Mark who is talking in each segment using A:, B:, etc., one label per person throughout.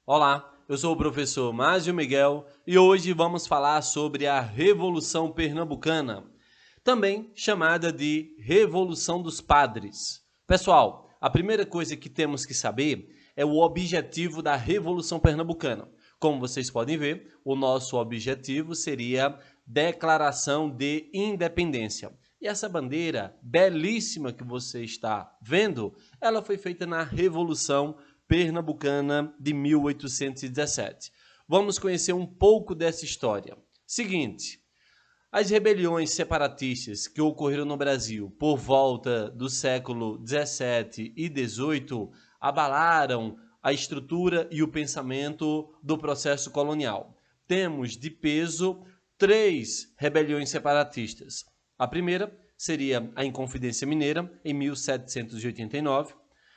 A: Olá, eu sou o professor Márcio Miguel e hoje vamos falar sobre a Revolução Pernambucana, também chamada de Revolução dos Padres. Pessoal, a primeira coisa que temos que saber é o objetivo da Revolução Pernambucana. Como vocês podem ver, o nosso objetivo seria Declaração de Independência. E essa bandeira belíssima que você está vendo, ela foi feita na Revolução Pernambucana de 1817. Vamos conhecer um pouco dessa história. Seguinte, as rebeliões separatistas que ocorreram no Brasil por volta do século 17 e 18 abalaram a estrutura e o pensamento do processo colonial. Temos de peso três rebeliões separatistas. A primeira seria a Inconfidência Mineira, em 1789.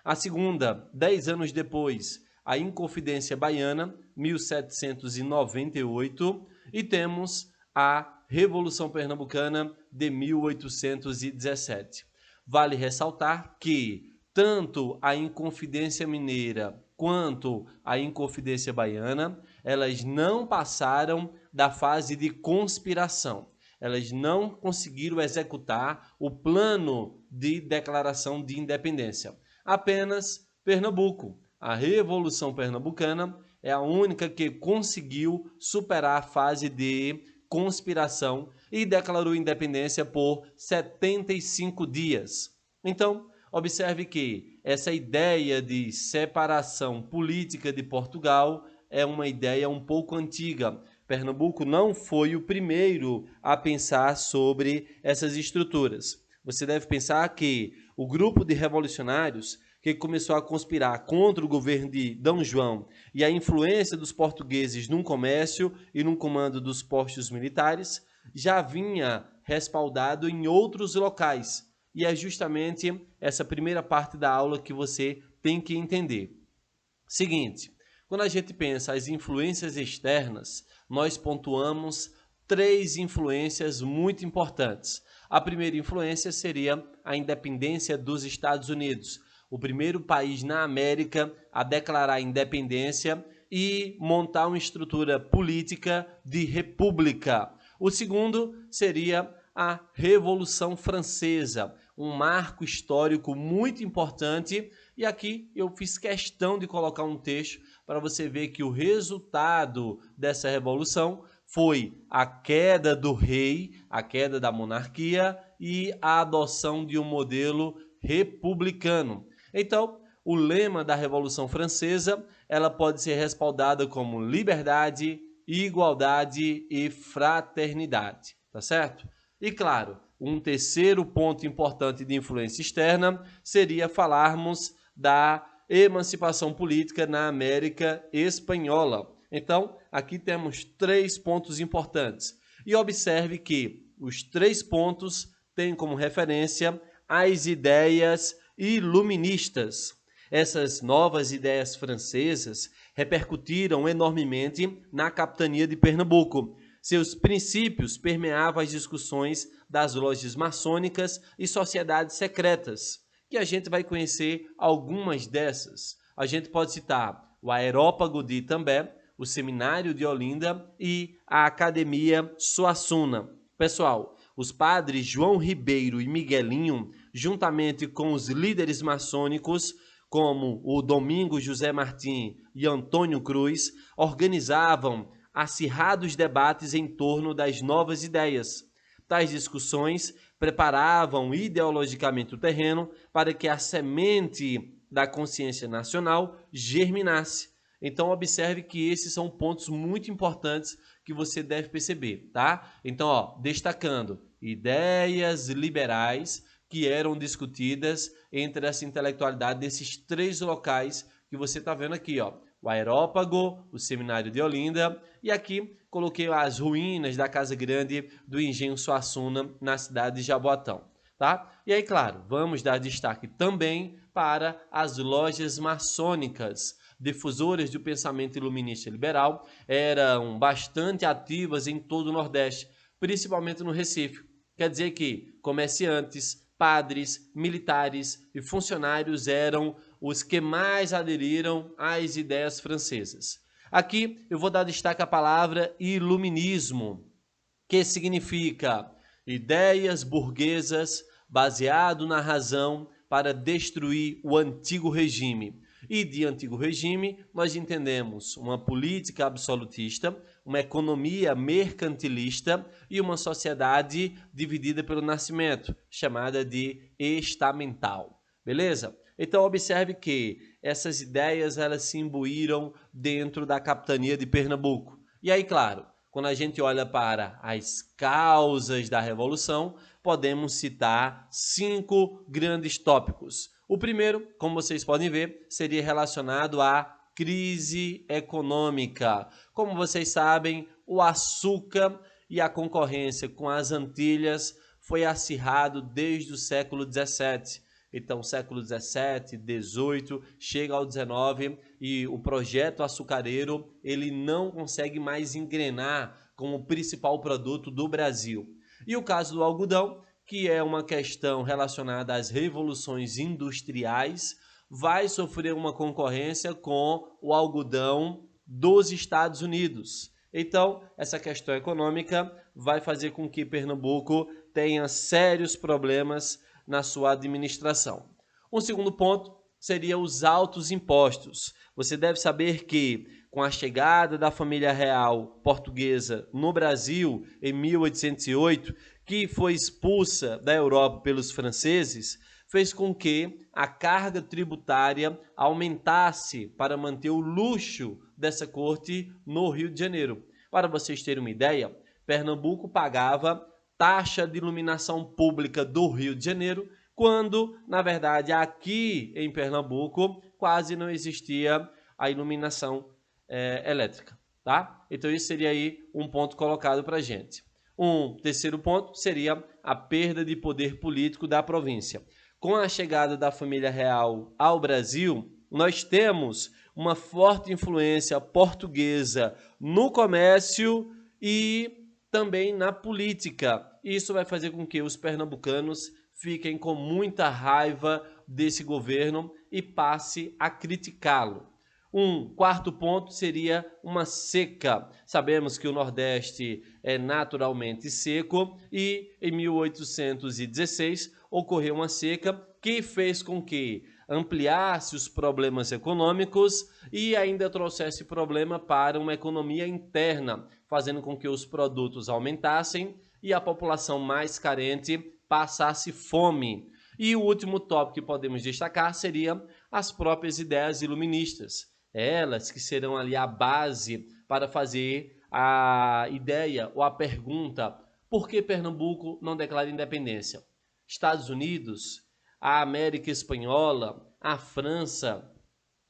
A: A segunda, 10 anos depois, a Inconfidência Baiana, 1798. E temos a Revolução Pernambucana de 1817. Vale ressaltar que tanto a Inconfidência Mineira quanto a Inconfidência Baiana, elas não passaram da fase de conspiração. Elas não conseguiram executar o plano de declaração de independência. Apenas Pernambuco, a Revolução Pernambucana, é a única que conseguiu superar a fase de conspiração e declarou independência por 75 dias. Então, observe que essa ideia de separação política de Portugal é uma ideia um pouco antiga. Pernambuco não foi o primeiro a pensar sobre essas estruturas. Você deve pensar que o grupo de revolucionários que começou a conspirar contra o governo de D. João e a influência dos portugueses no comércio e no comando dos postos militares, já vinha respaldado em outros locais. E é justamente essa primeira parte da aula que você tem que entender. Seguinte, quando a gente pensa as influências externas, nós pontuamos três influências muito importantes. A primeira influência seria a independência dos Estados Unidos, o primeiro país na América a declarar independência e montar uma estrutura política de república. O segundo seria a Revolução Francesa, um marco histórico muito importante. E aqui eu fiz questão de colocar um texto para você ver que o resultado dessa revolução foi a queda do rei, a queda da monarquia e a adoção de um modelo republicano. Então, o lema da Revolução Francesa, ela pode ser respaldada como liberdade, igualdade e fraternidade, tá certo? E claro, um terceiro ponto importante de influência externa seria falarmos da emancipação política na América Espanhola. Então, aqui temos três pontos importantes. E observe que os três pontos têm como referência as ideias iluministas. Essas novas ideias francesas repercutiram enormemente na capitania de Pernambuco. Seus princípios permeavam as discussões das lojas maçônicas e sociedades secretas, que a gente vai conhecer algumas dessas. A gente pode citar o Aerópago de Itambé, o Seminário de Olinda e a Academia Suassuna. Pessoal, os padres João Ribeiro e Miguelinho, juntamente com os líderes maçônicos, como o Domingos José Martim e Antônio Cruz, organizavam acirrados debates em torno das novas ideias. Tais discussões preparavam ideologicamente o terreno para que a semente da consciência nacional germinasse. Então, observe que esses são pontos muito importantes que você deve perceber, tá? Então, ó, destacando ideias liberais que eram discutidas entre essa intelectualidade desses três locais que você está vendo aqui, ó. O Aerópago, o Seminário de Olinda e aqui coloquei as ruínas da Casa Grande do Engenho Suassuna na cidade de Jaboatão, tá? E aí, claro, vamos dar destaque também para as lojas maçônicas, difusoras do pensamento iluminista liberal, eram bastante ativas em todo o Nordeste, principalmente no Recife. Quer dizer que comerciantes, padres, militares e funcionários eram os que mais aderiram às ideias francesas. Aqui eu vou dar destaque à palavra iluminismo, que significa ideias burguesas baseado na razão para destruir o antigo regime. E de antigo regime, nós entendemos uma política absolutista, uma economia mercantilista e uma sociedade dividida pelo nascimento, chamada de estamental. Beleza? Então, observe que essas ideias elas se imbuíram dentro da capitania de Pernambuco. E aí, claro, quando a gente olha para as causas da Revolução, podemos citar 5 grandes tópicos. O primeiro, como vocês podem ver, seria relacionado à crise econômica. Como vocês sabem, o açúcar e a concorrência com as Antilhas foi acirrado desde o século XVII. Então, século XVII, XVIII, chega ao XIX e o projeto açucareiro ele não consegue mais engrenar como o principal produto do Brasil. E o caso do algodão, que é uma questão relacionada às revoluções industriais, vai sofrer uma concorrência com o algodão dos Estados Unidos. Então, essa questão econômica vai fazer com que Pernambuco tenha sérios problemas na sua administração. Um segundo ponto seria os altos impostos. Você deve saber que, com a chegada da família real portuguesa no Brasil em 1808, que foi expulsa da Europa pelos franceses, fez com que a carga tributária aumentasse para manter o luxo dessa corte no Rio de Janeiro. Para vocês terem uma ideia, Pernambuco pagava taxa de iluminação pública do Rio de Janeiro, quando, na verdade, aqui em Pernambuco quase não existia a iluminação elétrica, tá? Então, isso seria aí um ponto colocado para a gente. Um terceiro ponto seria a perda de poder político da província. Com a chegada da família real ao Brasil, nós temos uma forte influência portuguesa no comércio e também na política. Isso vai fazer com que os pernambucanos fiquem com muita raiva desse governo e passe a criticá-lo. Um quarto ponto seria uma seca. Sabemos que o Nordeste é naturalmente seco e em 1816 ocorreu uma seca que fez com que ampliasse os problemas econômicos e ainda trouxesse problema para uma economia interna, fazendo com que os produtos aumentassem e a população mais carente passasse fome. E o último tópico que podemos destacar seria as próprias ideias iluministas. Elas que serão ali a base para fazer a ideia ou a pergunta: por que Pernambuco não declara independência? Estados Unidos, a América Espanhola, a França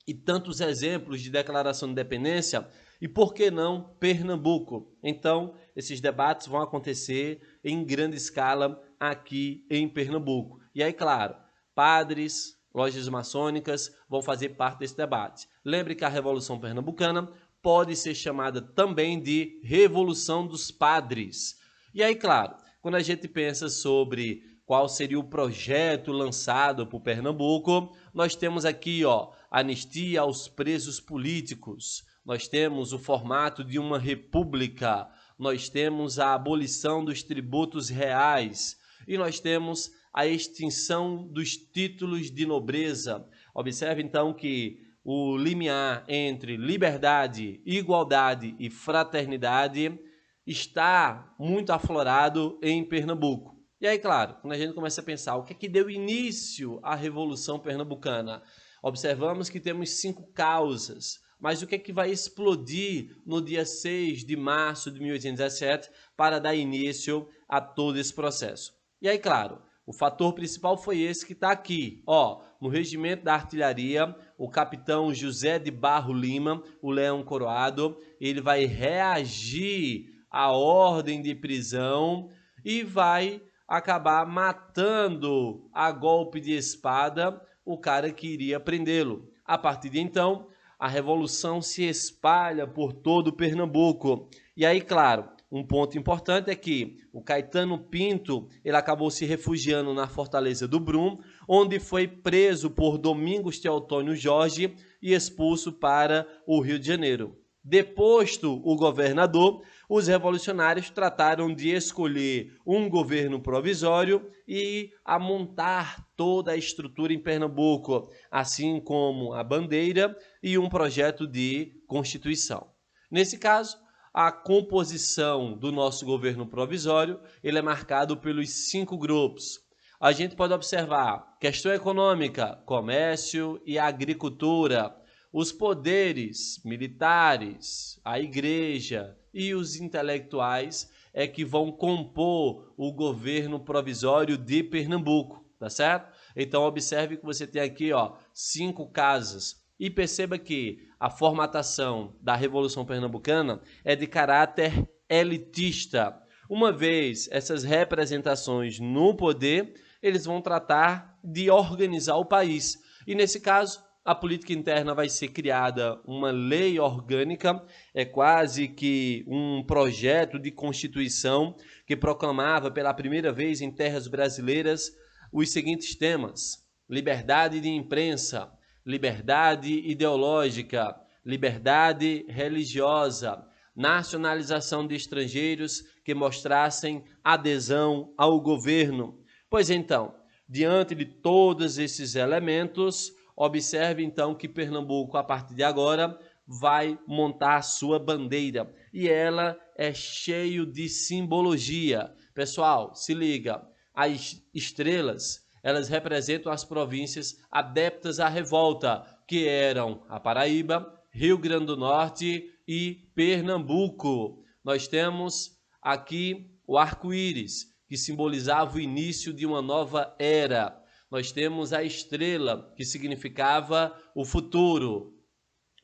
A: e tantos exemplos de declaração de independência, e por que não Pernambuco? Então, esses debates vão acontecer em grande escala aqui em Pernambuco. E aí, claro, padres, lojas maçônicas vão fazer parte desse debate. Lembre que a Revolução Pernambucana pode ser chamada também de Revolução dos Padres. E aí, claro, quando a gente pensa sobre qual seria o projeto lançado por Pernambuco, nós temos aqui, anistia aos presos políticos, nós temos o formato de uma república, nós temos a abolição dos tributos reais e nós temos a extinção dos títulos de nobreza. Observe então que o limiar entre liberdade, igualdade e fraternidade está muito aflorado em Pernambuco. E aí, claro, quando a gente começa a pensar o que é que deu início à Revolução Pernambucana, observamos que temos 5 causas, mas o que é que vai explodir no dia 6 de março de 1817 para dar início a todo esse processo? E aí, claro, o fator principal foi esse que está aqui, no Regimento da Artilharia, o capitão José de Barro Lima, o Leão Coroado, ele vai reagir à ordem de prisão e vai acabar matando a golpe de espada o cara que iria prendê-lo. A partir de então, a revolução se espalha por todo o Pernambuco. E aí, claro, um ponto importante é que o Caetano Pinto ele acabou se refugiando na Fortaleza do Brum, onde foi preso por Domingos Teotônio Jorge e expulso para o Rio de Janeiro. Deposto o governador, os revolucionários trataram de escolher um governo provisório e a montar toda a estrutura em Pernambuco, assim como a bandeira e um projeto de constituição. Nesse caso, a composição do nosso governo provisório ele é marcado pelos 5 grupos. A gente pode observar questão econômica, comércio e agricultura, os poderes militares, a igreja e os intelectuais é que vão compor o governo provisório de Pernambuco, tá certo? Então observe que você tem aqui, 5 casas e perceba que a formatação da Revolução Pernambucana é de caráter elitista. Uma vez essas representações no poder, eles vão tratar de organizar o país. E nesse caso, a política interna vai ser criada uma lei orgânica, é quase que um projeto de constituição que proclamava pela primeira vez em terras brasileiras os seguintes temas: liberdade de imprensa, liberdade ideológica, liberdade religiosa, nacionalização de estrangeiros que mostrassem adesão ao governo. Pois então, diante de todos esses elementos, observe então que Pernambuco, a partir de agora, vai montar a sua bandeira e ela é cheio de simbologia. Pessoal, se liga, as estrelas, elas representam as províncias adeptas à revolta, que eram a Paraíba, Rio Grande do Norte e Pernambuco. Nós temos aqui o arco-íris, que simbolizava o início de uma nova era. Nós temos a estrela, que significava o futuro.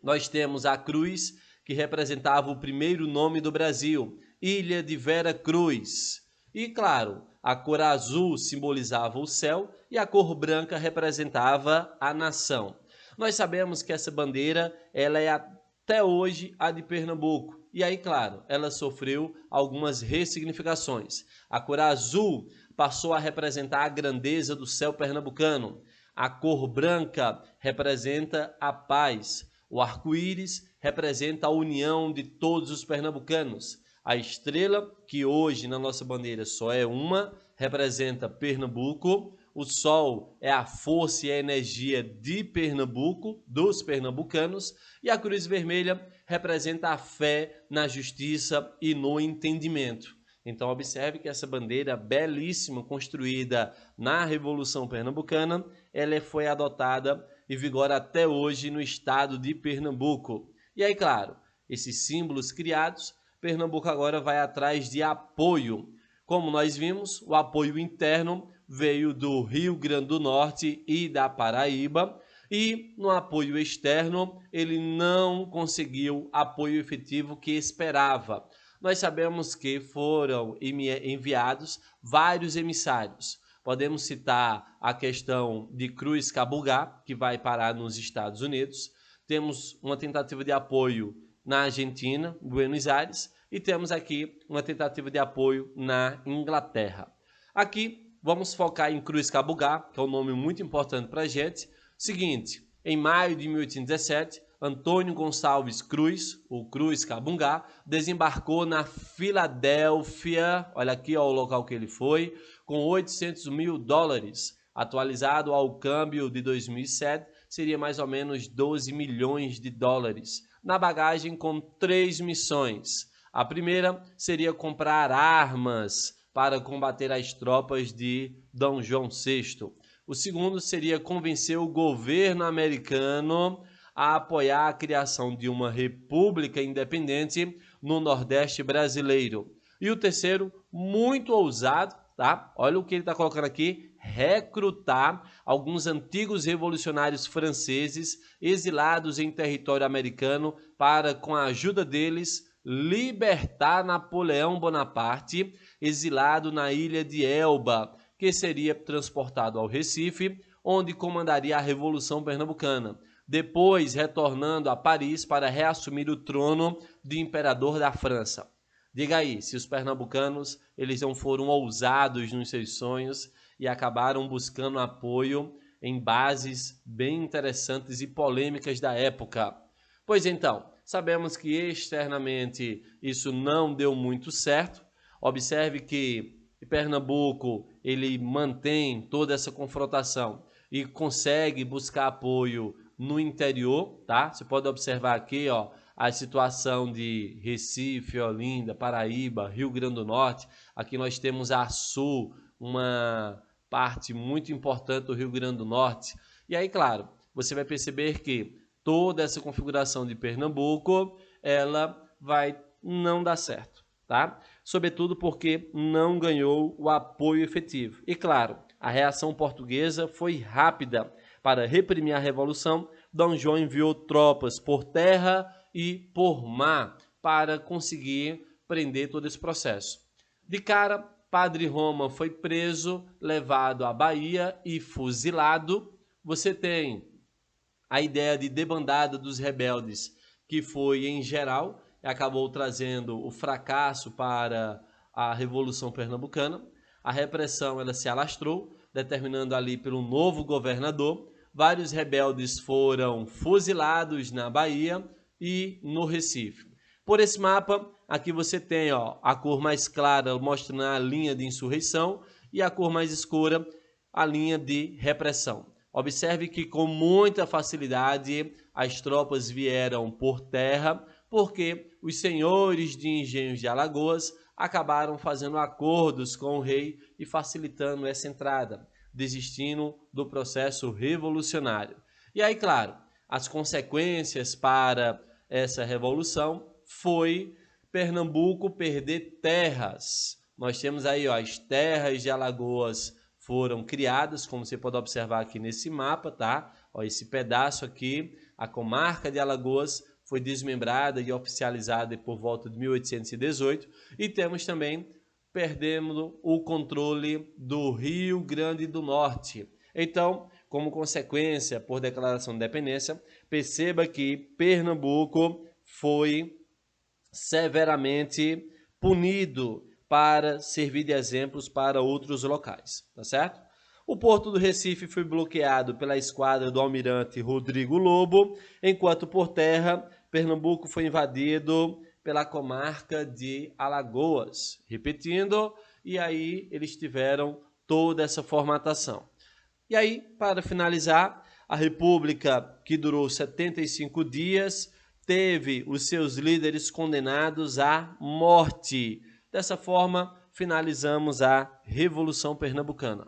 A: Nós temos a cruz, que representava o primeiro nome do Brasil, Ilha de Vera Cruz. E, claro, a cor azul simbolizava o céu e a cor branca representava a nação. Nós sabemos que essa bandeira ela é até hoje a de Pernambuco. E aí, claro, ela sofreu algumas ressignificações. A cor azul passou a representar a grandeza do céu pernambucano. A cor branca representa a paz. O arco-íris representa a união de todos os pernambucanos. A estrela, que hoje na nossa bandeira só é uma, representa Pernambuco. O sol é a força e a energia de Pernambuco, dos pernambucanos. E a cruz vermelha representa a fé na justiça e no entendimento. Então observe que essa bandeira belíssima, construída na Revolução Pernambucana, ela foi adotada e vigora até hoje no estado de Pernambuco. E aí, claro, esses símbolos criados, Pernambuco agora vai atrás de apoio. Como nós vimos, o apoio interno veio do Rio Grande do Norte e da Paraíba, e no apoio externo ele não conseguiu apoio efetivo que esperava. Nós sabemos que foram enviados vários emissários. Podemos citar a questão de Cruz Cabugá, que vai parar nos Estados Unidos. Temos uma tentativa de apoio na Argentina, Buenos Aires, e temos aqui uma tentativa de apoio na Inglaterra. Aqui vamos focar em Cruz Cabugá, que é um nome muito importante para a gente. Seguinte, em maio de 1817, Antônio Gonçalves Cruz, o Cruz Cabungá, desembarcou na Filadélfia, olha aqui o local que ele foi, com $800 mil, atualizado ao câmbio de 2007, seria mais ou menos $12 milhões. Na bagagem com 3 missões. A primeira seria comprar armas para combater as tropas de D. João VI. O segundo seria convencer o governo americano a apoiar a criação de uma república independente no Nordeste brasileiro. E o terceiro, muito ousado, tá? Olha o que ele está colocando aqui, recrutar alguns antigos revolucionários franceses exilados em território americano para, com a ajuda deles, libertar Napoleão Bonaparte, exilado na ilha de Elba, que seria transportado ao Recife, onde comandaria a Revolução Pernambucana, depois retornando a Paris para reassumir o trono de imperador da França. Diga aí, se os pernambucanos eles não foram ousados nos seus sonhos e acabaram buscando apoio em bases bem interessantes e polêmicas da época. Pois então, sabemos que externamente isso não deu muito certo. Observe que Pernambuco ele mantém toda essa confrontação e consegue buscar apoio no interior, tá? Você pode observar aqui, ó, a situação de Recife, Olinda, Paraíba, Rio Grande do Norte. Aqui nós temos a Sul, uma parte muito importante do Rio Grande do Norte. E aí, claro, você vai perceber que toda essa configuração de Pernambuco, ela vai não dar certo, tá? Sobretudo porque não ganhou o apoio efetivo. E claro, a reação portuguesa foi rápida. Para reprimir a revolução, Dom João enviou tropas por terra e por mar para conseguir prender todo esse processo. De cara, Padre Roma foi preso, levado à Bahia e fuzilado. Você tem a ideia de debandada dos rebeldes, que foi em geral, acabou trazendo o fracasso para a Revolução Pernambucana. A repressão ela se alastrou, determinando ali pelo novo governador. Vários rebeldes foram fuzilados na Bahia e no Recife. Por esse mapa, aqui você tem ó, a cor mais clara mostrando a linha de insurreição e a cor mais escura a linha de repressão. Observe que com muita facilidade as tropas vieram por terra, porque os senhores de engenhos de Alagoas acabaram fazendo acordos com o rei e facilitando essa entrada, desistindo do processo revolucionário. E aí, claro, as consequências para essa revolução foi Pernambuco perder terras. Nós temos aí ó, as terras de Alagoas foram criadas, como você pode observar aqui nesse mapa, tá? Ó, esse pedaço aqui, a comarca de Alagoas foi desmembrada e oficializada por volta de 1818 e temos também perdendo o controle do Rio Grande do Norte. Então, como consequência, por declaração de independência, perceba que Pernambuco foi severamente punido para servir de exemplos para outros locais, tá certo? O porto do Recife foi bloqueado pela esquadra do almirante Rodrigo Lobo, enquanto por terra, Pernambuco foi invadido pela comarca de Alagoas. Repetindo, e aí eles tiveram toda essa formatação. E aí, para finalizar, a República, que durou 75 dias, teve os seus líderes condenados à morte. Dessa forma, finalizamos a Revolução Pernambucana.